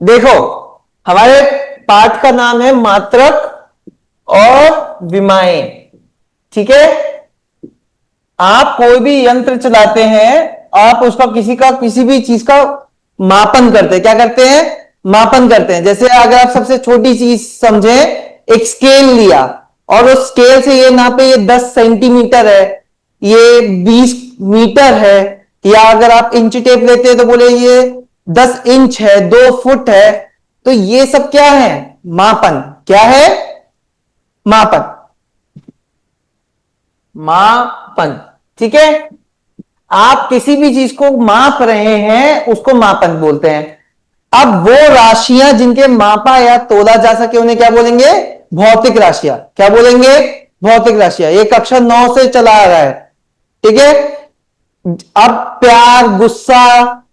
देखो, हमारे पाठ का नाम है मात्रक और विमाएं। ठीक है, आप कोई भी यंत्र चलाते हैं, आप उसका किसी भी चीज का मापन करते हैं। क्या करते हैं? मापन करते हैं। जैसे अगर आप सबसे छोटी चीज समझे, एक स्केल लिया और उस स्केल से ये नापे, ये 10 सेंटीमीटर है, ये 20 मीटर है, या अगर आप इंच टेप लेते हैं तो बोले ये 10 इंच है, 2 फुट है। तो ये सब क्या है? मापन। क्या है? मापन। मापन। ठीक है, आप किसी भी चीज को माप रहे हैं उसको मापन बोलते हैं। अब वो राशियां जिनके मापा या तोला जा सके उन्हें क्या बोलेंगे? भौतिक राशियां। क्या बोलेंगे? भौतिक राशियां। ये कक्षा 9 से चला आ रहा है। ठीक है, अब प्यार, गुस्सा,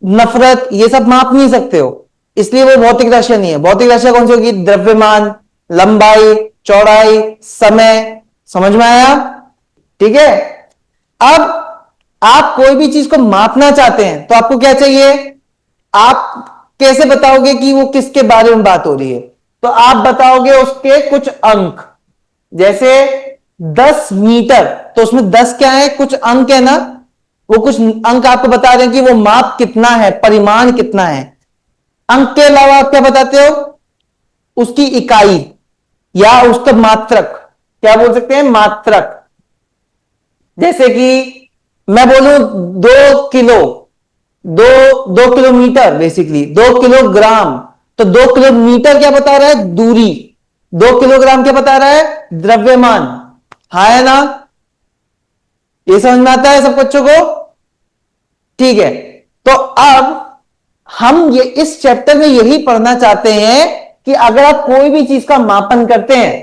नफरत, ये सब माप नहीं सकते हो, इसलिए वो भौतिक राशियां नहीं है। भौतिक राशियां कौन सी होगी? द्रव्यमान, लंबाई, चौड़ाई, समय। समझ में आया? ठीक है, अब आप कोई भी चीज को मापना चाहते हैं तो आपको क्या चाहिए? आप कैसे बताओगे कि वो किसके बारे में बात हो रही है? तो आप बताओगे उसके कुछ अंक। जैसे 10 मीटर, तो उसमें 10 क्या है? कुछ अंक है ना। वो कुछ अंक आपको बता रहे हैं कि वो माप कितना है, परिमाण कितना है। अंक के अलावा आप क्या बताते हो? उसकी इकाई या उसका मात्रक। क्या बोल सकते हैं? मात्रक। जैसे कि मैं बोलूं 2 किलो, दो 2 किलोमीटर, बेसिकली 2 किलोग्राम। तो 2 किलोमीटर क्या बता रहा है? दूरी। 2 किलोग्राम क्या बता रहा है? द्रव्यमान। हाँ है ना? ये समझ में आता है सब बच्चों को? ठीक है, तो अब हम ये इस चैप्टर में यही पढ़ना चाहते हैं कि अगर आप कोई भी चीज का मापन करते हैं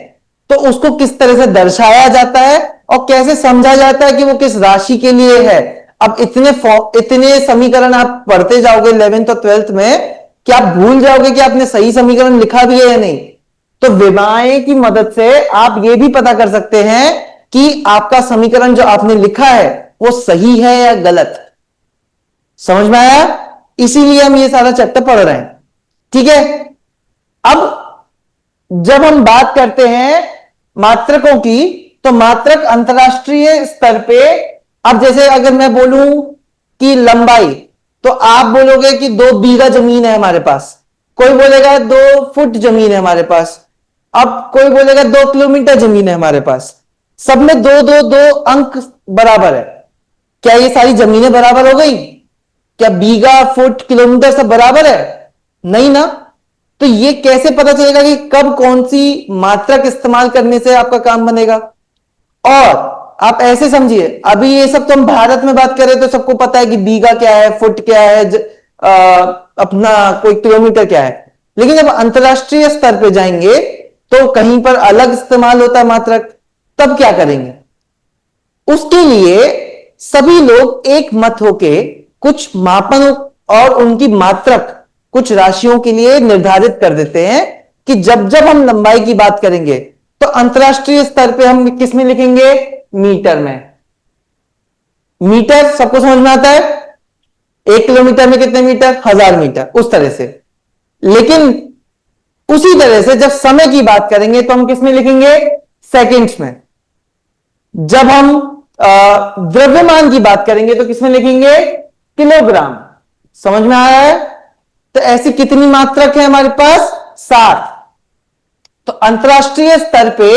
तो उसको किस तरह से दर्शाया जाता है और कैसे समझा जाता है कि वो किस राशि के लिए है। अब इतने समीकरण आप पढ़ते जाओगे 11th और 12th में कि आप भूल जाओगे कि आपने सही समीकरण लिखा भी है या नहीं। तो विमाएं की मदद से आप ये भी पता कर सकते हैं कि आपका समीकरण जो आपने लिखा है वो सही है या गलत। समझ में आया? इसीलिए हम ये सारा चैप्टर पढ़ रहे हैं। ठीक है, अब जब हम बात करते हैं मात्रकों की, तो मात्रक अंतरराष्ट्रीय स्तर पे, अब जैसे अगर मैं बोलूं कि लंबाई, तो आप बोलोगे कि 2 बीघा जमीन है हमारे पास, कोई बोलेगा 2 फुट जमीन है हमारे पास, अब कोई बोलेगा 2 किलोमीटर जमीन है हमारे पास। सब में दो दो दो अंक बराबर है। क्या ये सारी जमीनें बराबर हो गई? क्या बीघा, फुट, किलोमीटर सब बराबर है? नहीं ना। तो ये कैसे पता चलेगा कि कब कौन सी मात्रक इस्तेमाल करने से आपका काम बनेगा? और आप ऐसे समझिए, अभी ये सब तो हम भारत में बात करें तो सबको पता है कि बीघा क्या है, फुट क्या है, अपना कोई किलोमीटर क्या है। लेकिन जब अंतरराष्ट्रीय स्तर पे जाएंगे तो कहीं पर अलग इस्तेमाल होता है मात्रक। तब क्या करेंगे? उसके लिए सभी लोग एक मत होके कुछ मापन और उनकी मात्रक कुछ राशियों के लिए निर्धारित कर देते हैं कि जब जब हम लंबाई की बात करेंगे तो अंतरराष्ट्रीय स्तर पे हम किस में लिखेंगे? मीटर में। मीटर सबको समझ में आता है? 1 किलोमीटर में कितने मीटर? 1000 मीटर, उस तरह से। लेकिन उसी तरह से जब समय की बात करेंगे तो हम किस में लिखेंगे? सेकंड्स में। जब हम द्रव्यमान की बात करेंगे तो किसमें लिखेंगे? किलोग्राम। समझ में आया है? तो ऐसी कितनी मात्रक है हमारे पास? 7। तो अंतरराष्ट्रीय स्तर पे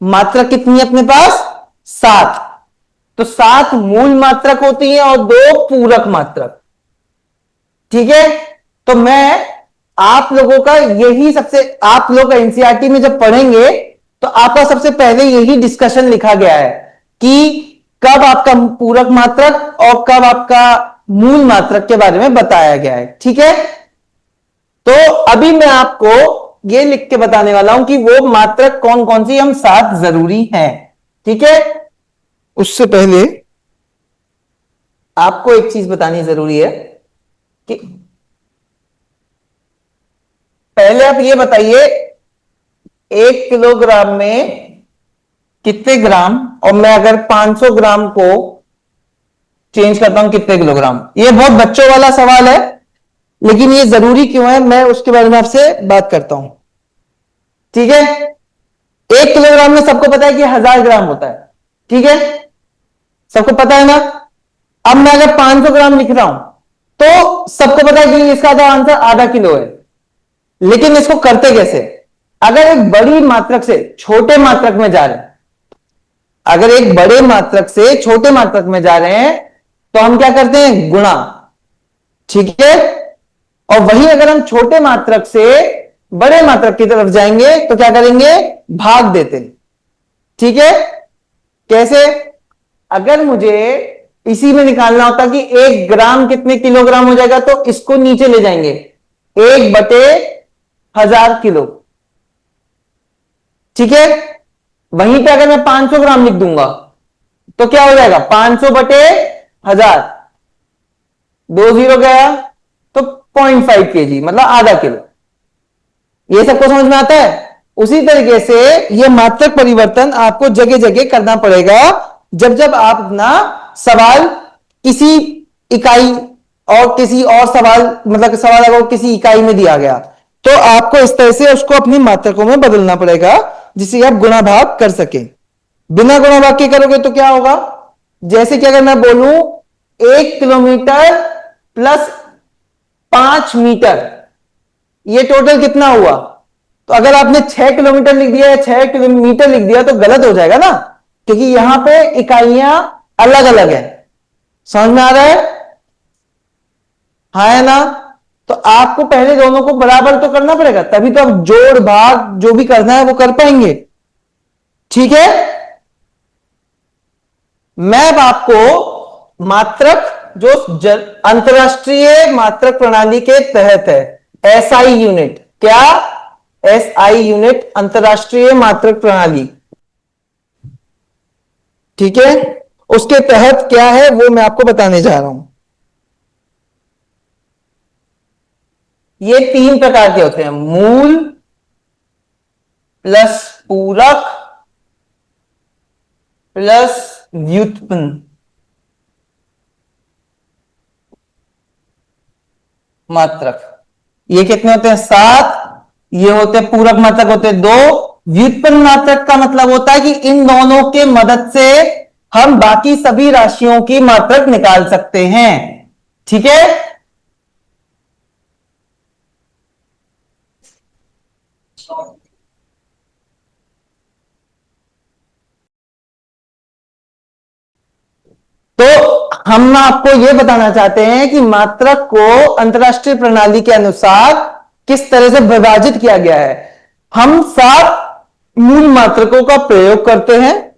मात्रक कितनी है अपने पास? 7। तो 7 मूल मात्रक होती हैं और 2 पूरक मात्रक। ठीक है, तो मैं आप लोगों का यही सबसे, आप लोग एनसीईआरटी में जब पढ़ेंगे तो आपका सबसे पहले यही डिस्कशन लिखा गया है कि कब आपका पूरक मात्रक और कब आपका मूल मात्रक के बारे में बताया गया है। ठीक है, तो अभी मैं आपको यह लिख के बताने वाला हूं कि वो मात्रक कौन कौन सी हम 7 जरूरी हैं। ठीक है, उससे पहले आपको एक चीज बतानी जरूरी है कि पहले आप ये बताइए 1 किलोग्राम में कितने ग्राम, और मैं अगर 500 ग्राम को चेंज करता हूं कितने किलोग्राम? ये बहुत बच्चों वाला सवाल है, लेकिन ये जरूरी क्यों है, मैं उसके बारे में आपसे बात करता हूं। ठीक है, 1 किलोग्राम में सबको पता है कि 1000 ग्राम होता है। ठीक है, सबको पता है ना। अब मैं अगर 500 ग्राम लिख रहा हूं तो सबको पता है कि इसका तो आंसर आधा किलो है। लेकिन इसको करते कैसे? अगर एक बड़ी मात्रक से छोटे मात्रक में जा रहे हैं, अगर एक बड़े मात्रक से छोटे मात्रक में जा रहे हैं तो हम क्या करते हैं? गुणा। ठीक है, और वही अगर हम छोटे मात्रक से बड़े मात्रक की तरफ जाएंगे तो क्या करेंगे? भाग देते हैं। ठीक है, कैसे? अगर मुझे इसी में निकालना होता कि 1 ग्राम कितने किलोग्राम हो जाएगा तो इसको नीचे ले जाएंगे, 1/1000 किलो। ठीक है, वहीं पे अगर मैं 500 ग्राम लिख दूंगा तो क्या हो जाएगा? 500/1000, 2 जीरो गया तो 0.5 kg, मतलब आधा किलो। ये सबको समझ में आता है? उसी तरीके से ये मात्रक परिवर्तन आपको जगह जगह करना पड़ेगा जब जब आप अपना सवाल किसी इकाई और किसी और सवाल, मतलब सवाल अगर किसी इकाई में दिया गया तो आपको इस तरह से उसको अपनी मात्रकों में बदलना पड़ेगा जिससे आप गुणा भाग कर सके। बिना गुणा भाग के करोगे तो क्या होगा? जैसे कि अगर मैं बोलूं 1 किलोमीटर प्लस 5 मीटर, ये टोटल कितना हुआ? तो अगर आपने 6 किलोमीटर लिख दिया या 6 किलोमीटर लिख दिया तो गलत हो जाएगा ना, क्योंकि यहां पे इकाइयां अलग अलग है। समझ में आ रहा है? हाँ है ना? तो आपको पहले दोनों को बराबर तो करना पड़ेगा, तभी तो आप जोड़ भाग जो भी करना है वो कर पाएंगे। ठीक है, मैं अब आपको मात्रक जो अंतरराष्ट्रीय मात्रक प्रणाली के तहत है, एसआई यूनिट, क्या? एसआई यूनिट, अंतरराष्ट्रीय मात्रक प्रणाली। ठीक है, उसके तहत क्या है वो मैं आपको बताने जा रहा हूं। ये 3 प्रकार के होते हैं, मूल प्लस पूरक प्लस व्युत्पन्न मात्रक। ये कितने होते हैं? 7। ये होते हैं पूरक मात्रक, होते हैं 2। व्युत्पन्न मात्रक का मतलब होता है कि इन दोनों के मदद से हम बाकी सभी राशियों की मात्रक निकाल सकते हैं। ठीक है, तो हम आपको यह बताना चाहते हैं कि मात्रक को अंतरराष्ट्रीय प्रणाली के अनुसार किस तरह से विभाजित किया गया है। हम 7 मूल मात्रकों का प्रयोग करते हैं,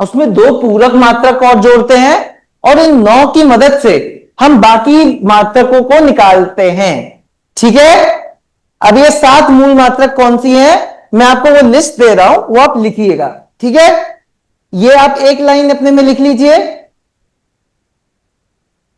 उसमें 2 पूरक मात्रक और जोड़ते हैं, और इन 9 की मदद से हम बाकी मात्रकों को निकालते हैं। ठीक है, अब ये 7 मूल मात्रक कौन सी हैं, मैं आपको वो लिस्ट दे रहा हूं, वो आप लिखिएगा। ठीक है, ये आप एक लाइन अपने में लिख लीजिए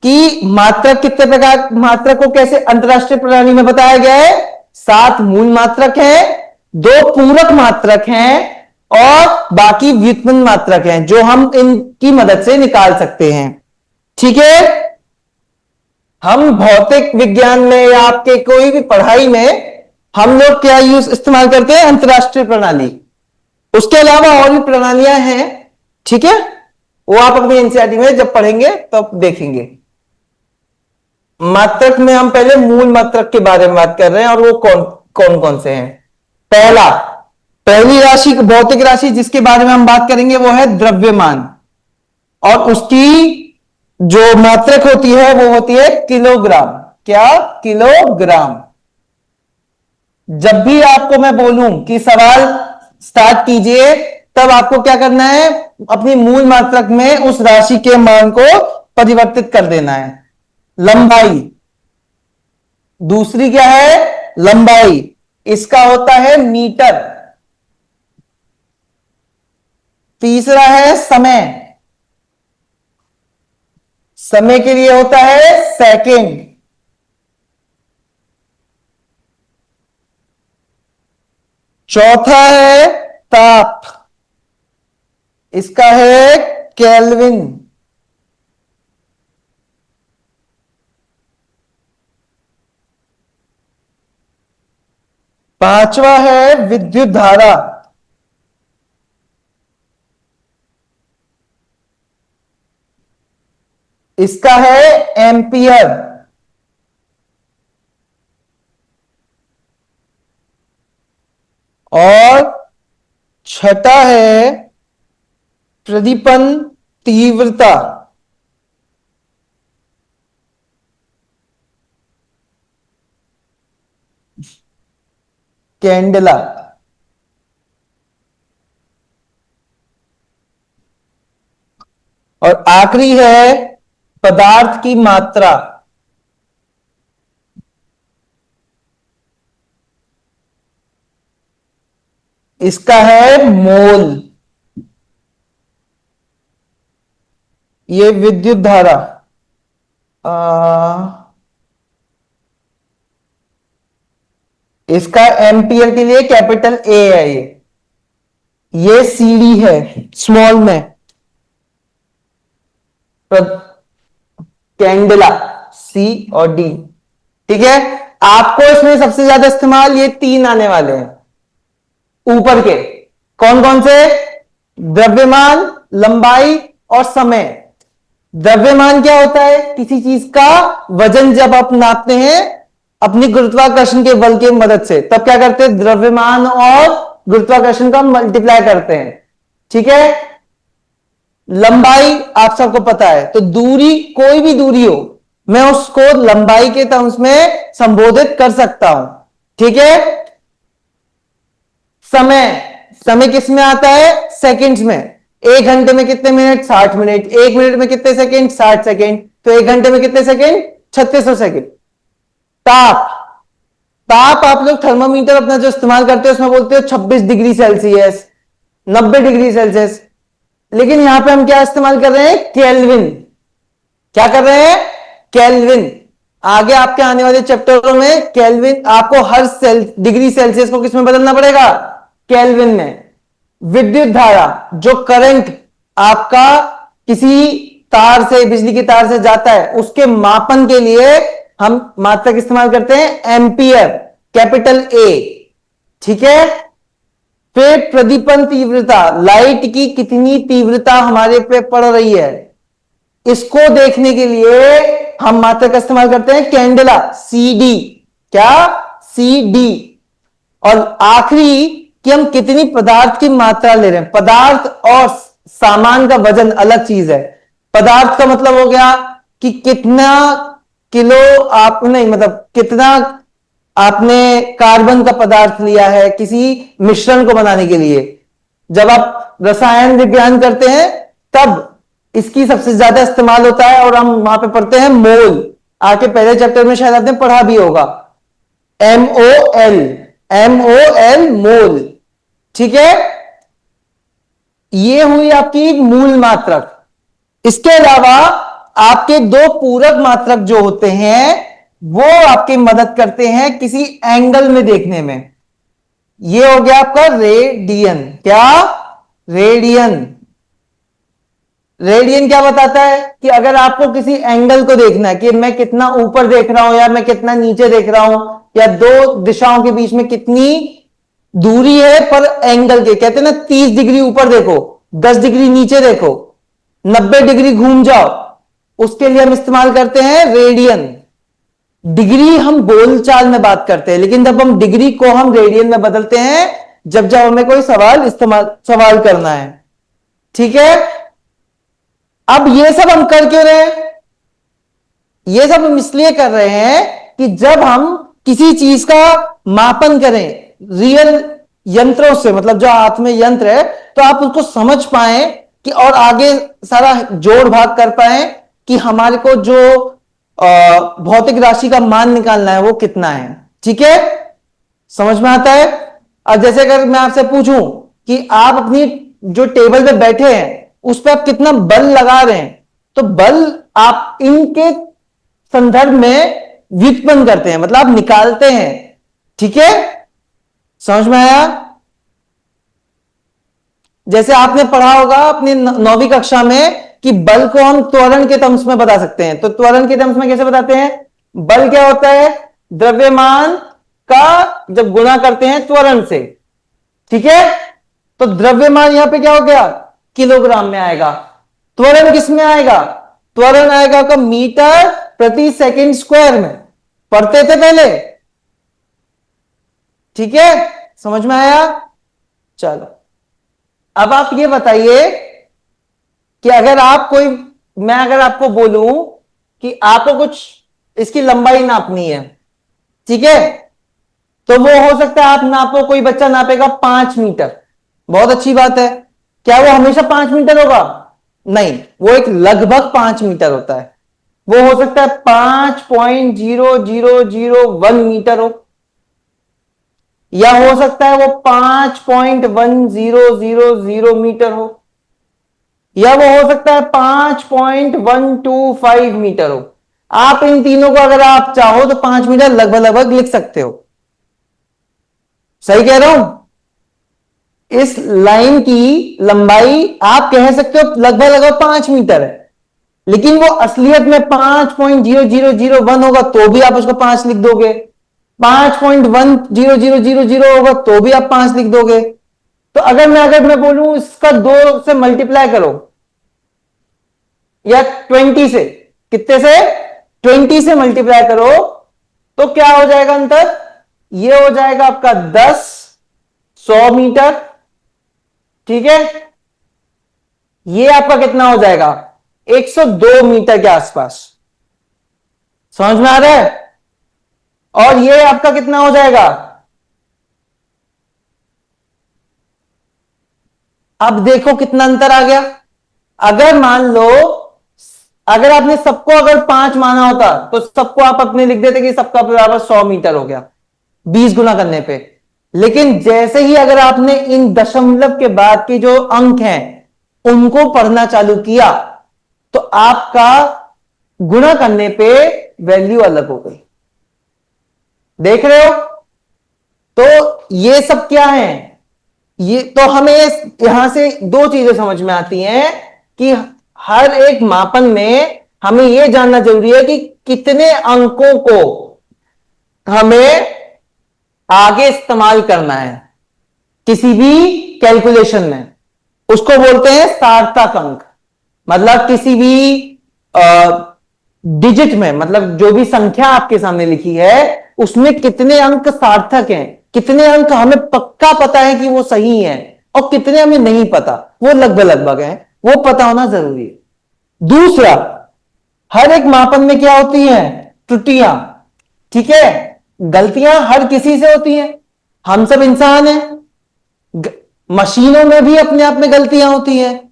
कि मात्रक कितने प्रकार, मात्रक को कैसे अंतरराष्ट्रीय प्रणाली में बताया गया है। 7 मूल मात्रक हैं, 2 पूरक मात्रक हैं और बाकी व्युत्पन्न मात्रक हैं जो हम इनकी मदद से निकाल सकते हैं। ठीक है, हम भौतिक विज्ञान में या आपके कोई भी पढ़ाई में हम लोग क्या यूज इस्तेमाल करते हैं? अंतरराष्ट्रीय प्रणाली। उसके अलावा और भी प्रणालियां हैं। ठीक है, वो आप अपनी एनसीईआरटी में जब पढ़ेंगे तब देखेंगे। मात्रक में हम पहले मूल मात्रक के बारे में बात कर रहे हैं, और वो कौन कौन कौन से हैं। पहला, पहली राशि, भौतिक राशि जिसके बारे में हम बात करेंगे वो है द्रव्यमान, और उसकी जो मात्रक होती है वो होती है किलोग्राम। क्या? किलोग्राम। जब भी आपको मैं बोलूं कि सवाल स्टार्ट कीजिए, तब आपको क्या करना है? अपनी मूल मात्रक में उस राशि के मान को परिवर्तित कर देना है। लंबाई, दूसरी क्या है? लंबाई, इसका होता है मीटर। तीसरा है समय, समय के लिए होता है सेकंड। चौथा है ताप, इसका है केल्विन। पांचवा है विद्युत धारा। इसका है एम्पियर। और छठा है प्रदीपन तीव्रता। कैंडेला। और आखिरी है पदार्थ की मात्रा। इसका है मोल। ये विद्युत धारा इसका एम्पियर के लिए कैपिटल ए है। ये सीडी है स्मॉल में। कैंडेला सी और डी। ठीक है, आपको इसमें सबसे ज्यादा इस्तेमाल ये तीन आने वाले हैं ऊपर के। कौन कौन से? द्रव्यमान, लंबाई और समय। द्रव्यमान क्या होता है? किसी चीज का वजन जब आप नापते हैं अपनी गुरुत्वाकर्षण के बल की मदद से, तब क्या करते हैं? द्रव्यमान और गुरुत्वाकर्षण का मल्टीप्लाई करते हैं। ठीक है। लंबाई आप सबको पता है, तो दूरी, कोई भी दूरी हो, मैं उसको लंबाई के टर्म्स में संबोधित कर सकता हूं। ठीक है। समय, समय किस में आता है? सेकंड्स में। एक घंटे में कितने मिनट? 60 मिनट। एक मिनट में कितने सेकंड? 60 सेकंड। तो एक घंटे में कितने सेकंड? 3600 सेकंड। ताप, ताप आप लोग थर्मामीटर अपना जो इस्तेमाल करते हो उसमें बोलते हो 26 डिग्री सेल्सियस, 90 डिग्री सेल्सियस। लेकिन यहां पे हम क्या इस्तेमाल कर रहे हैं? केल्विन। क्या कर रहे हैं? केल्विन। आगे आपके आने वाले चैप्टरों में केल्विन, आपको हर डिग्री सेल्सियस को किसमें बदलना पड़ेगा? केल्विन में। विद्युत धारा, जो करंट आपका किसी तार से, बिजली की तार से जाता है, उसके मापन के लिए हम मात्रक इस्तेमाल करते हैं एम्पियर, कैपिटल ए। ठीक है। फिर प्रदीपन तीव्रता, लाइट की कितनी तीव्रता हमारे पे पड़ रही है, इसको देखने के लिए हम मात्रक का इस्तेमाल करते हैं कैंडेला, सीडी। क्या? सीडी। और आखिरी कि हम कितनी पदार्थ की मात्रा ले रहे हैं। पदार्थ और सामान का वजन अलग चीज है। पदार्थ का मतलब हो गया कि कितना किलो आप, नहीं मतलब कितना आपने कार्बन का पदार्थ लिया है किसी मिश्रण को बनाने के लिए। जब आप रसायन विज्ञान करते हैं तब इसकी सबसे ज्यादा इस्तेमाल होता है, और हम वहां पे पढ़ते हैं मोल। आके पहले चैप्टर में शायद आपने पढ़ा भी होगा, MOL, MOL, मोल। ठीक है। ये हुई आपकी मूल मात्रक। इसके अलावा आपके दो पूरक मात्रक जो होते हैं वो आपकी मदद करते हैं किसी एंगल में देखने में। ये हो गया आपका रेडियन। क्या? रेडियन। रेडियन क्या बताता है कि अगर आपको किसी एंगल को देखना है कि मैं कितना ऊपर देख रहा हूं या मैं कितना नीचे देख रहा हूं, या दो दिशाओं के बीच में कितनी दूरी है पर एंगल के, कहते हैं ना 30 डिग्री ऊपर देखो, 10 डिग्री नीचे देखो, 90 डिग्री घूम जाओ, उसके लिए हम इस्तेमाल करते हैं रेडियन। डिग्री हम बोलचाल में बात करते हैं, लेकिन जब हम डिग्री को हम रेडियन में बदलते हैं जब जब हमें कोई सवाल करना है। ठीक है। अब ये सब हम कर क्यों रहे हैं? ये सब हम इसलिए कर रहे हैं कि जब हम किसी चीज का मापन करें रियल यंत्रों से, मतलब जो हाथ में यंत्र है, तो आप उसको समझ पाए कि और आगे सारा जोड़ भाग कर पाए कि हमारे को जो भौतिक राशि का मान निकालना है वो कितना है। ठीक है, समझ में आता है। अब जैसे अगर मैं आपसे पूछूं कि आप अपनी जो टेबल पे बैठे हैं उस पर आप कितना बल लगा रहे हैं, तो बल आप इनके संदर्भ में व्युत्पन्न करते हैं, मतलब आप निकालते हैं। ठीक है, समझ में आया। जैसे आपने पढ़ा होगा अपनी 9वीं कक्षा में कि बल को हम त्वरण के टर्म्स में बता सकते हैं। तो त्वरण के टर्म्स में कैसे बताते हैं? बल क्या होता है? द्रव्यमान का जब गुणा करते हैं त्वरण से, ठीक है, तो द्रव्यमान यहां पे क्या हो गया, किलोग्राम में आएगा। त्वरण किस में आएगा, त्वरण आएगा आपका मीटर प्रति सेकंड स्क्वायर में, पढ़ते थे पहले, ठीक है, समझ में आया। चलो अब आप ये बताइए कि अगर आप कोई, मैं अगर आपको बोलूं कि आपको कुछ इसकी लंबाई नापनी है, ठीक है, तो वो हो सकता है आप नापो, कोई बच्चा नापेगा 5 मीटर, बहुत अच्छी बात है। क्या वो हमेशा 5 मीटर होगा, नहीं, वो एक लगभग 5 मीटर होता है। वो हो सकता है 5.0001 मीटर हो, या हो सकता है वो 5.1000 मीटर हो, या वो हो सकता है 5.125 मीटर हो। आप इन तीनों को अगर आप चाहो तो 5 मीटर लगभग लगभग लिख सकते हो, सही कह रहा हूं। इस लाइन की लंबाई आप कह सकते हो लगभग लगभग 5 मीटर है, लेकिन वो असलियत में 5.0001 होगा तो भी आप उसको 5 लिख दोगे, 5.100000 होगा तो भी आप 5 लिख दोगे। तो अगर मैं बोलूं इसका 2 से मल्टीप्लाई करो, या 20 से, कितने से, 20 से मल्टीप्लाई करो, तो क्या हो जाएगा अंतर, ये हो जाएगा आपका 10 100 मीटर, ठीक है, ये आपका कितना हो जाएगा 102 मीटर के आसपास, समझ में आ रहा है। और ये आपका कितना हो जाएगा, अब देखो कितना अंतर आ गया। अगर मान लो, अगर आपने सबको अगर 5 माना होता तो सबको आप अपने लिख देते कि सबका बराबर 100 मीटर हो गया 20 गुना करने पे। लेकिन जैसे ही अगर आपने इन दशमलव के बाद के जो अंक हैं उनको पढ़ना चालू किया तो आपका गुणा करने पे वैल्यू अलग हो गई, देख रहे हो। तो ये सब क्या है, ये तो हमें यहां से 2 चीजें समझ में आती हैं कि हर एक मापन में हमें यह जानना जरूरी है कि कितने अंकों को हमें आगे इस्तेमाल करना है किसी भी कैलकुलेशन में, उसको बोलते हैं सार्थक अंक। मतलब किसी भी डिजिट में, मतलब जो भी संख्या आपके सामने लिखी है उसमें कितने अंक सार्थक हैं, कितने अंक हमें पक्का पता है कि वो सही है और कितने हमें नहीं पता, वो लगभग लगभग है, वो पता होना जरूरी है। दूसरा, हर एक मापन में क्या होती हैं, त्रुटियां, ठीक है, गलतियां हर किसी से होती हैं, हम सब इंसान हैं। मशीनों में भी अपने आप में गलतियां होती हैं।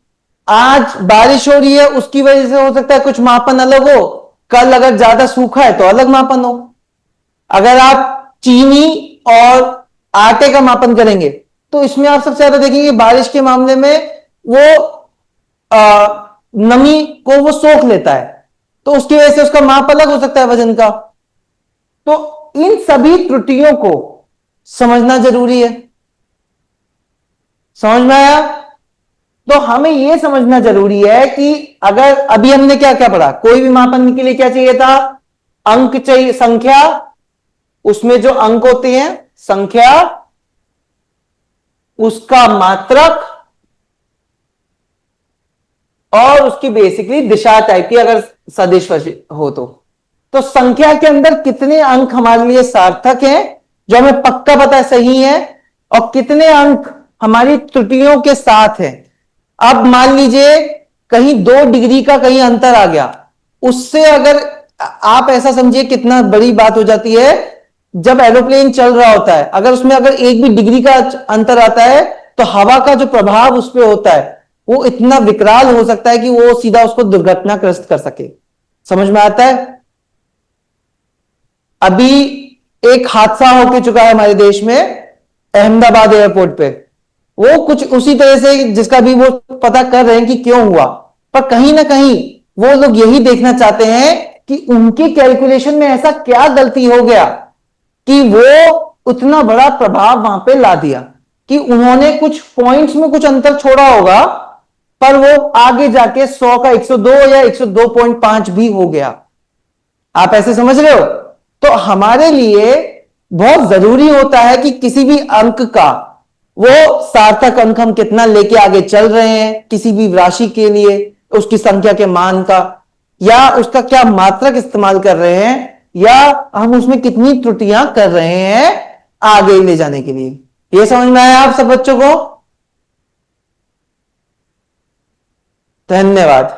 आज बारिश हो रही है उसकी वजह से हो सकता है कुछ मापन अलग हो, कल अगर ज्यादा सूखा है तो अलग मापन हो। अगर आप चीनी और आटे का मापन करेंगे तो इसमें आप सबसे ज्यादा देखेंगे बारिश के मामले में वो नमी को वो सोख लेता है, तो उसकी वजह से उसका माप अलग हो सकता है वजन का। तो इन सभी त्रुटियों को समझना जरूरी है, समझ में आया। तो हमें यह समझना जरूरी है कि अगर अभी हमने क्या क्या पढ़ा, कोई भी मापन के लिए क्या चाहिए था, अंक चाहिए, संख्या, उसमें जो अंक होते हैं संख्या, उसका मात्रक और उसकी बेसिकली दिशा टाइप की अगर सदिश हो तो संख्या के अंदर कितने अंक हमारे लिए सार्थक हैं जो हमें पक्का पता है सही है, और कितने अंक हमारी त्रुटियों के साथ हैं। अब मान लीजिए कहीं 2 डिग्री का कहीं अंतर आ गया, उससे अगर आप ऐसा समझिए कितना बड़ी बात हो जाती है, जब एरोप्लेन चल रहा होता है अगर उसमें अगर 1 भी डिग्री का अंतर आता है तो हवा का जो प्रभाव उस पर होता है वो इतना विकराल हो सकता है कि वो सीधा उसको दुर्घटनाग्रस्त कर सके, समझ में आता है। अभी एक हादसा होके चुका है हमारे देश में अहमदाबाद एयरपोर्ट पे, वो कुछ उसी तरह से जिसका भी वो पता कर रहे हैं कि क्यों हुआ, पर कहीं ना कहीं वो लोग यही देखना चाहते हैं कि उनके कैलकुलेशन में ऐसा क्या गलती हो गया कि वो उतना बड़ा प्रभाव वहां पे ला दिया कि उन्होंने कुछ पॉइंट्स में कुछ अंतर छोड़ा होगा पर वो आगे जाके 100 का 102 या 102.5 भी हो गया। आप ऐसे समझ रहे हो। तो हमारे लिए बहुत जरूरी होता है कि किसी भी अंक का वो सार्थक अंक हम कितना लेके आगे चल रहे हैं, किसी भी राशि के लिए उसकी संख्या के मान का, या उसका क्या मात्रक इस्तेमाल कर रहे हैं, या हम उसमें कितनी त्रुटियां कर रहे हैं आगे ले जाने के लिए। ये समझ में आया आप सब बच्चों को? धन्यवाद।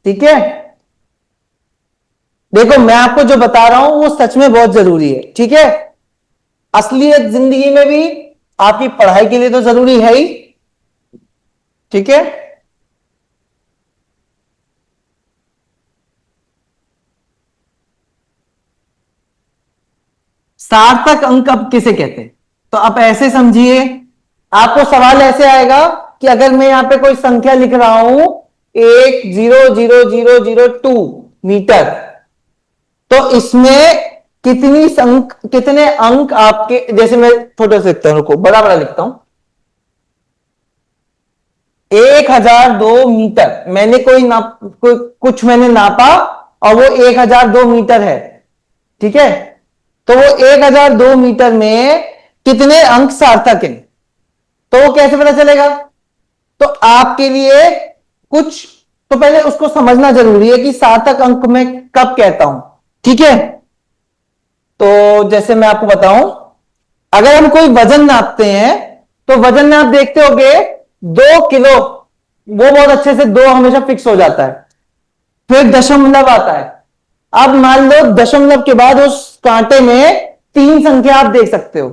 ठीक है, देखो मैं आपको जो बता रहा हूं वो सच में बहुत जरूरी है। ठीक है, असलियत जिंदगी में भी आपकी पढ़ाई के लिए तो जरूरी है ही। ठीक है, सार्थक अंक अब किसे कहते हैं? तो आप ऐसे समझिए, आपको सवाल ऐसे आएगा कि अगर मैं यहां पे कोई संख्या लिख रहा हूं 1,0,0,0,0,2 मीटर, तो इसमें कितने अंक आपके, जैसे मैं छोटे से लिखता हूं, रुको बड़ा बड़ा लिखता हूं, 1,002 मीटर मैंने कुछ मैंने नापा और वो 1,002 मीटर है। ठीक है, तो वो 1,002 मीटर में कितने अंक सार्थक हैं, तो वो कैसे पता चलेगा? तो आपके लिए कुछ, तो पहले उसको समझना जरूरी है कि सार्थक अंक मैं कब कहता हूं। ठीक है, तो जैसे मैं आपको बताऊं, अगर हम कोई वजन नापते हैं तो वजन में आप देखते होगे 2 किलो, वो बहुत अच्छे से दो हमेशा फिक्स हो जाता है, फिर दशमलव आता है। अब मान लो दशमलव के बाद उस कांटे में 3 संख्या आप देख सकते हो,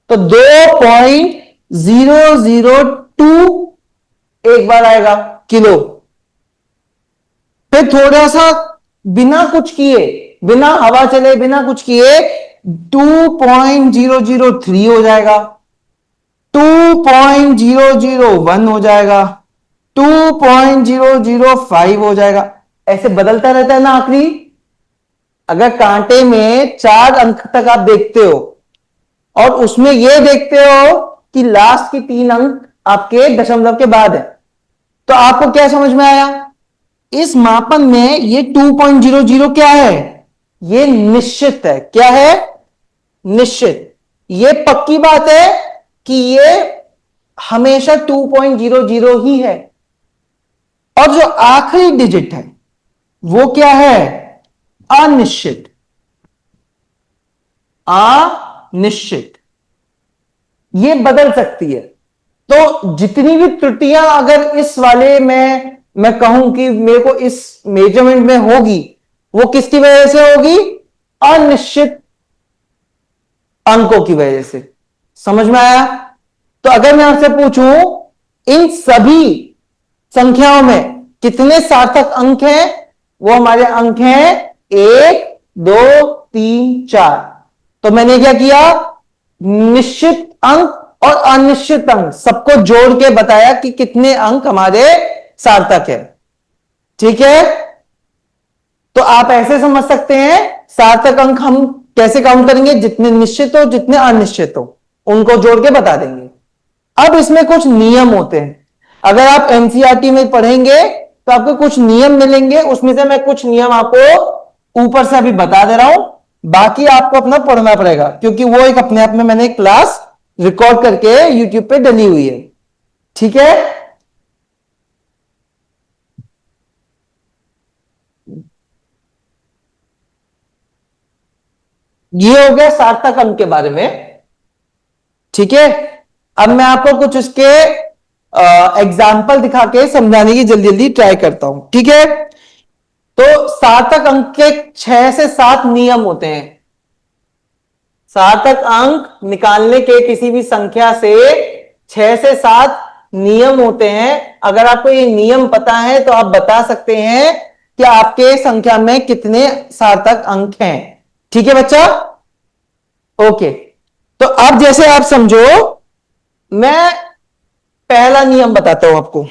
तो 2.002 एक बार आएगा किलो, फिर थोड़ा सा बिना कुछ किए, बिना हवा चले बिना कुछ किए 2.003 हो जाएगा, 2.001 हो जाएगा, 2.005 हो जाएगा, ऐसे बदलता रहता है ना आखिरी। अगर कांटे में 4 अंक तक आप देखते हो और उसमें यह देखते हो कि लास्ट की 3 अंक आपके दशमलव के बाद है, तो आपको क्या समझ में आया? इस मापन में ये 2.00 क्या है? ये निश्चित है। क्या है? निश्चित। ये पक्की बात है कि ये हमेशा 2.00 ही है। और जो आखिरी डिजिट है वो क्या है? अनिश्चित। अनिश्चित, ये बदल सकती है। तो जितनी भी त्रुटियां अगर इस वाले में मैं कहूं कि मेरे को इस मेजरमेंट में होगी, वो किसकी वजह से होगी? अनिश्चित अंकों की वजह से। समझ में आया? तो अगर मैं आपसे पूछूं इन सभी संख्याओं में कितने सार्थक अंक हैं, वो हमारे अंक हैं 1, 2, 3, 4। तो मैंने क्या किया? निश्चित अंक और अनिश्चित अंक सबको जोड़ के बताया कि कितने अंक हमारे सार्थक है। ठीक है, तो आप ऐसे समझ सकते हैं सार्थक अंक हम कैसे काउंट करेंगे? जितने निश्चित हो जितने अनिश्चित हो उनको जोड़ के बता देंगे। अब इसमें कुछ नियम होते हैं, अगर आप एनसीईआरटी में पढ़ेंगे तो आपको कुछ नियम मिलेंगे, उसमें से मैं कुछ नियम आपको ऊपर से अभी बता दे रहा हूं, बाकी आपको अपना पढ़ना पड़ेगा क्योंकि वो एक अपने आप में मैंने क्लास रिकॉर्ड करके यूट्यूब पे डली हुई है। ठीक है, ये हो गया सार्थक अंक के बारे में। ठीक है, अब मैं आपको कुछ इसके एग्जाम्पल दिखा के समझाने की जल्दी जल्दी ट्राई करता हूं। ठीक है, तो सार्थक अंक के 6 से 7 नियम होते हैं। सार्थक अंक निकालने के किसी भी संख्या से 6 से 7 नियम होते हैं। अगर आपको ये नियम पता है तो आप बता सकते हैं कि आपके संख्या में कितने सार्थक अंक हैं। ठीक है बच्चा? ओके, तो अब जैसे आप समझो, मैं पहला नियम बताता हूं आपको।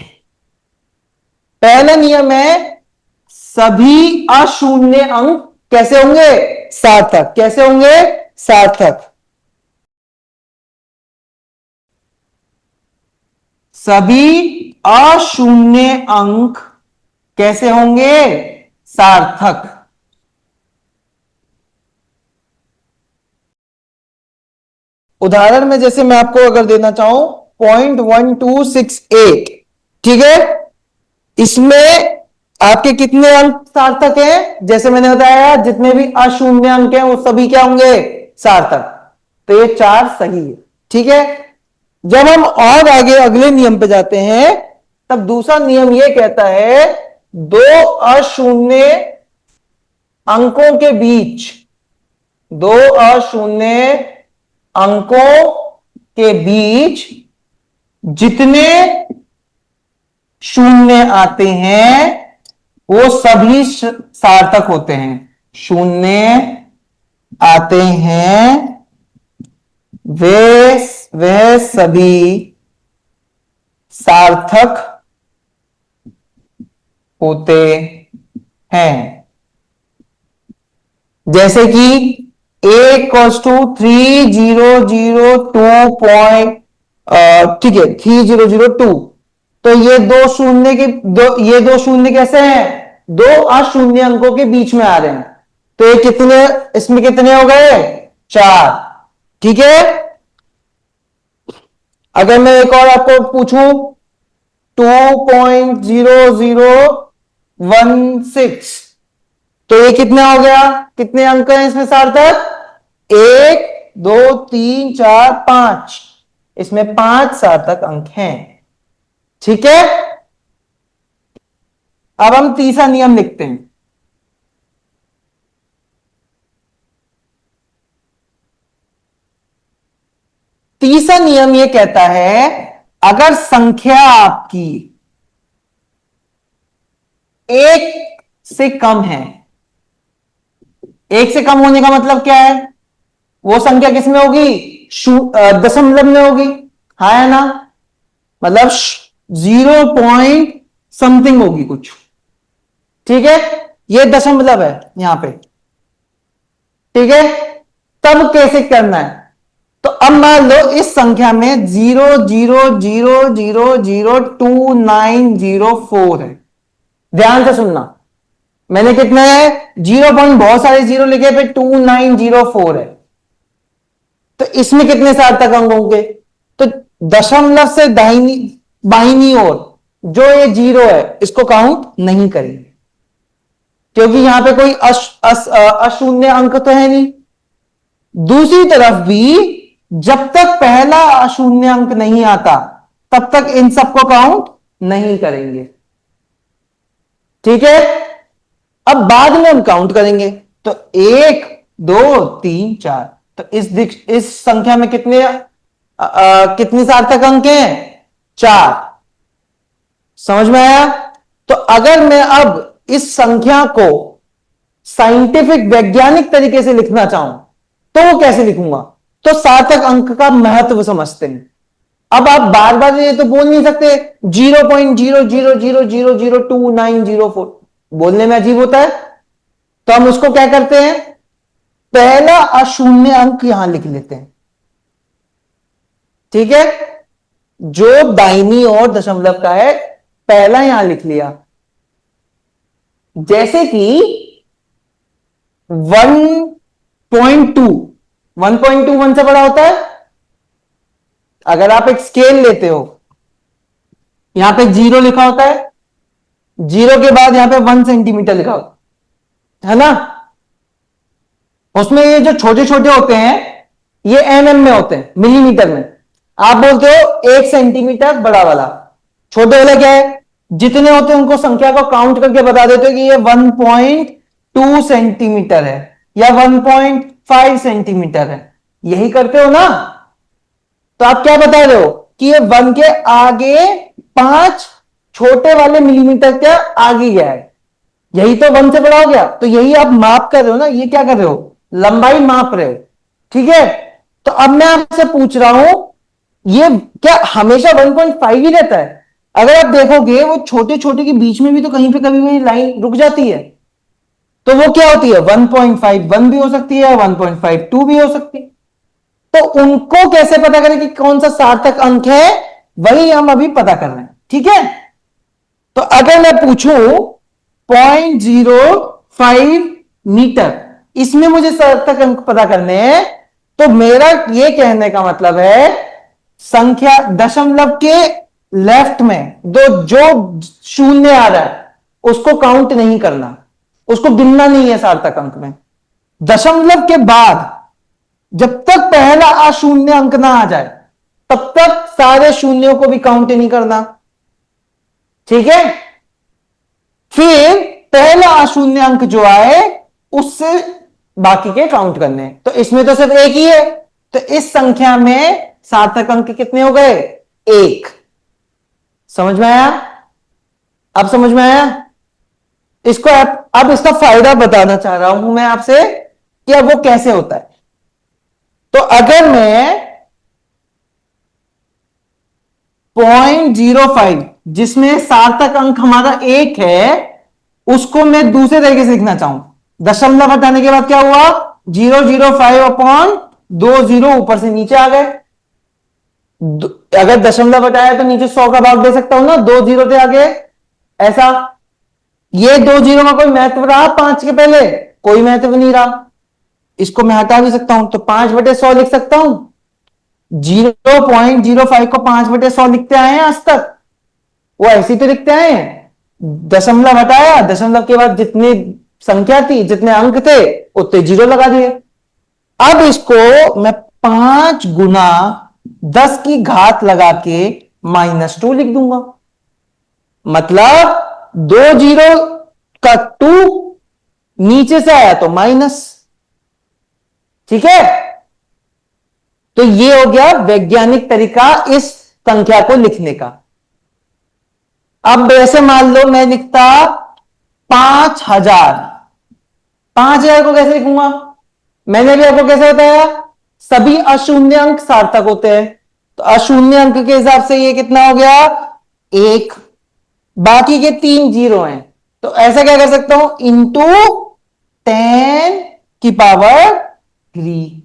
पहला नियम है सभी अशून्य अंक कैसे होंगे? सार्थक। कैसे होंगे? सार्थक। सभी अशून्य अंक कैसे होंगे? सार्थक। उदाहरण में जैसे मैं आपको अगर देना चाहूं 0.1268, ठीक है, इसमें आपके कितने अंक सार्थक हैं? जैसे मैंने बताया जितने भी अशून्य अंक हैं वो सभी क्या होंगे? सार्थक। तो ये 4 सही है, ठीक है। जब हम और आगे अगले नियम पे जाते हैं तब दूसरा नियम ये कहता है दो अशून्य अंकों के बीच, दो अशून्य अंकों के बीच जितने शून्य आते हैं वो सभी सार्थक होते हैं। शून्य आते हैं वह सभी सार्थक होते हैं। जैसे कि a इक्वल्स टू 3002 पॉइंट, ठीक है 3002, तो ये दो शून्य के ये दो शून्य कैसे हैं? दो अशून्य अंकों के बीच में आ रहे हैं, तो ये कितने, इसमें कितने हो गए? 4, ठीक है। अगर मैं एक और आपको पूछूं 2.0016, तो ये कितना हो गया? कितने अंक हैं इसमें सार्थक? 1 2 3 4 5, इसमें 5 सार्थक अंक हैं, ठीक है। अब हम तीसरा नियम लिखते हैं। तीसरा नियम यह कहता है अगर संख्या आपकी 1 से कम है, 1 से कम होने का मतलब क्या है? वो संख्या किसमें होगी? दशमलव में होगी, हाँ है ना, मतलब 0 समथिंग होगी कुछ, ठीक है। ये दशमलव है यहां पे, ठीक है। तब कैसे करना है? तो अब मान लो इस संख्या में 0.00002904 है। ध्यान से सुनना, मैंने कितने है 0 पॉइंट बहुत सारे जीरो लिखे पे 2904 है, तो इसमें कितने सार्थक अंक होंगे? तो दशमलव से दाहिनी बाहिनी ओर जो ये 0 है इसको काउंट नहीं करेंगे, क्योंकि यहां पे कोई अशून्य अंक तो है नहीं। दूसरी तरफ भी जब तक पहला अशून्य अंक नहीं आता तब तक इन सबको काउंट नहीं करेंगे, ठीक है। अब बाद में हम काउंट करेंगे, तो 1 2 3 4, तो इस संख्या में कितने कितने सार्थक अंक हैं? 4। समझ में आया? तो अगर मैं अब इस संख्या को साइंटिफिक वैज्ञानिक तरीके से लिखना चाहूं तो वो कैसे लिखूंगा? तो सार्थक अंक का महत्व समझते हैं। अब आप बार बार ये तो बोल नहीं सकते 0.00002904, बोलने में अजीब होता है, तो हम उसको क्या करते हैं, पहला अशून्य अंक यहां लिख लेते हैं, ठीक है। जो दाहिनी ओर दशमलव का है पहला यहां लिख लिया। जैसे कि 1.2 1 से बड़ा होता है। अगर आप एक स्केल लेते हो, यहां पे 0 लिखा होता है, 0 के बाद यहां पे 1 सेंटीमीटर लिखा होता है ना, उसमें ये जो छोटे छोटे होते हैं ये mm में होते हैं, मिलीमीटर में। आप बोलते हो 1 सेंटीमीटर बड़ा वाला, छोटे वाला क्या है? जितने होते हैं उनको संख्या को काउंट करके बता देते हो कि ये 1.2 सेंटीमीटर है या 1.5 सेंटीमीटर है, यही करते हो ना। तो आप क्या बता रहे हो कि ये 1 के आगे 5 छोटे वाले मिलीमीटर के आगे गया है, यही तो 1 से बड़ा हो गया। तो यही आप माप कर रहे हो ना, ये क्या कर रहे हो? लंबाई माप रहे हो, ठीक है। तो अब मैं आपसे पूछ रहा हूं ये क्या हमेशा 1.5 ही रहता है? अगर आप देखोगे वो छोटे छोटे के बीच में भी तो कहीं पे कभी भी लाइन रुक जाती है, तो वो क्या होती है? 1.51 भी हो सकती है, 1.52 भी हो सकती है। तो उनको कैसे पता करें कि कौन सा सार्थक अंक है, वही हम अभी पता कर रहे हैं, ठीक है। तो अगर मैं पूछूं 0.05 मीटर, इसमें मुझे सार्थक अंक पता करने हैं, तो मेरा ये कहने का मतलब है संख्या दशमलव के लेफ्ट में जो शून्य आ रहा है उसको काउंट नहीं करना, उसको गिनना नहीं है सार्थक अंक में। दशमलव के बाद जब तक पहला अशून्य अंक ना आ जाए तब तक सारे शून्यों को भी काउंट नहीं करना, ठीक है। फिर पहला अशून्य अंक जो आए उससे बाकी के काउंट करने। तो इसमें तो सिर्फ एक ही है, तो इस संख्या में सार्थक अंक कितने हो गए? एक। समझ में आया? अब समझ में आया? इसको अब इसका फायदा बताना चाह रहा हूं मैं आपसे कि अब वो कैसे होता है। तो अगर मैं 0.05 जिसमें सार्थक अंक हमारा एक है उसको मैं दूसरे तरीके से लिखना चाहूं, दशमलव हटाने के बाद क्या हुआ? 005 अपॉन 20 ऊपर से नीचे आ गए। अगर दशमलव हटाया तो नीचे 100 का भाग दे सकता हूं ना, 2 जीरो थे आगे, ऐसा। ये 2 जीरो का कोई महत्व रहा 5 के पहले? कोई महत्व नहीं रहा। इसको मैं हटा भी सकता हूं, तो 5/100 लिख सकता हूं। 0.05 को 5/100 लिखते आए हैं आज तक, वो ऐसे ही तो लिखते आए हैं। दशमलव हटाया, दशमलव के बाद जितनी संख्या थी, जितने अंक थे उतने जीरो लगा दिए। अब इसको मैं 5 गुना 10 की घात लगा के -2 लिख दूंगा। मतलब 2 जीरो का 2 नीचे से आया तो माइनस, ठीक है। तो ये हो गया वैज्ञानिक तरीका इस संख्या को लिखने का। अब ऐसे मान लो मैं लिखता 5000, 5000 को कैसे लिखूंगा? मैंने भी आपको कैसे बताया, सभी अशून्य अंक सार्थक होते हैं, तो अशून्य अंक के हिसाब से ये कितना हो गया? 1। बाकी के 3 जीरो हैं, तो ऐसा क्या कर सकता हूं? इंटू 10⁻3।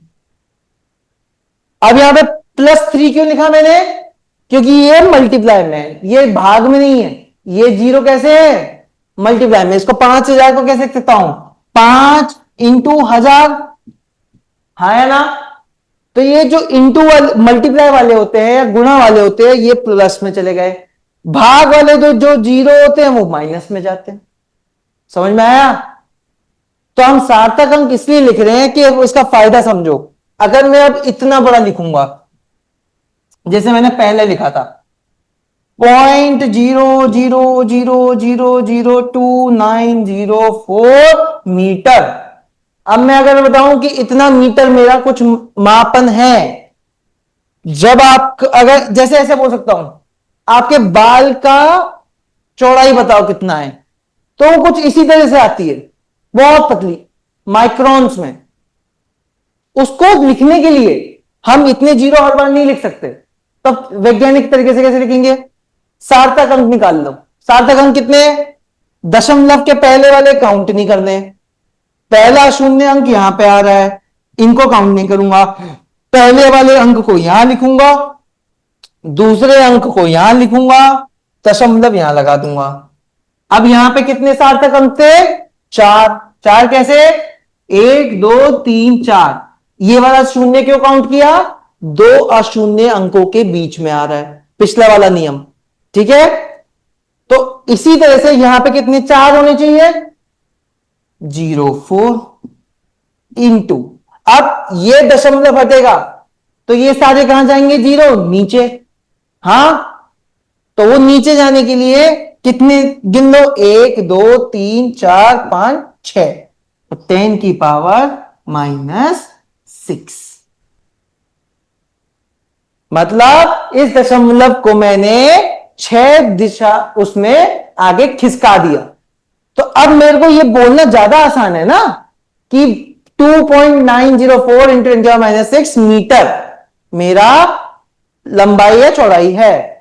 अब यहां पे +3 क्यों लिखा मैंने? क्योंकि ये मल्टीप्लाई में है, ये भाग में नहीं है। ये जीरो कैसे है? मल्टीप्लाई में। इसको 5000 को कैसे लिख सकता हूं? 5 इंटू 1000, हाँ है ना। तो ये जो इंटू वाले मल्टीप्लाई वाले होते हैं या गुणा वाले होते हैं ये प्लस में चले गए, भाग वाले जो जीरो होते हैं वो माइनस में जाते हैं। समझ में आया? तो हम सार्थक अंक इसलिए लिख रहे हैं कि इसका फायदा समझो। अगर मैं अब इतना बड़ा लिखूंगा जैसे मैंने पहले लिखा था 0.00002904 मीटर। अब मैं अगर बताऊं कि इतना मीटर मेरा कुछ मापन है, जब आप अगर जैसे ऐसे बोल सकता हूं आपके बाल का चौड़ाई बताओ कितना है, तो वो कुछ इसी तरह से आती है, बहुत पतली, माइक्रोन्स में। उसको लिखने के लिए हम इतने जीरो हर बार नहीं लिख सकते, तब वैज्ञानिक तरीके से कैसे लिखेंगे? सार्थक अंक निकाल लो। सार्थक अंक कितने? दशमलव के पहले वाले काउंट नहीं करने, पहला शून्य अंक यहां पे आ रहा है, इनको काउंट नहीं करूंगा। पहले वाले अंक को यहां लिखूंगा, दूसरे अंक को यहां लिखूंगा, दशमलव यहां लगा दूंगा। अब यहां पे कितने सार्थक अंक थे? 4। 4 कैसे? 1 2 3 4। ये वाला शून्य क्यों काउंट किया? 2 अशून्य अंकों के बीच में आ रहा है, पिछला वाला नियम, ठीक है। तो इसी तरह से यहां पे कितने 4 होने चाहिए? 0.4 इंटू, अब ये दशमलव हटेगा तो ये सारे कहां जाएंगे? जीरो नीचे, हां। तो वो नीचे जाने के लिए कितने गिन लो? 1 2 3 4 5 6, तो 10⁻⁻6। मतलब इस दशमलव को मैंने 6 दिशा उसमें आगे खिसका दिया। तो अब मेरे को ये बोलना ज्यादा आसान है ना कि 2.904 × 10⁻⁶ मीटर मेरा लंबाई या चौड़ाई है।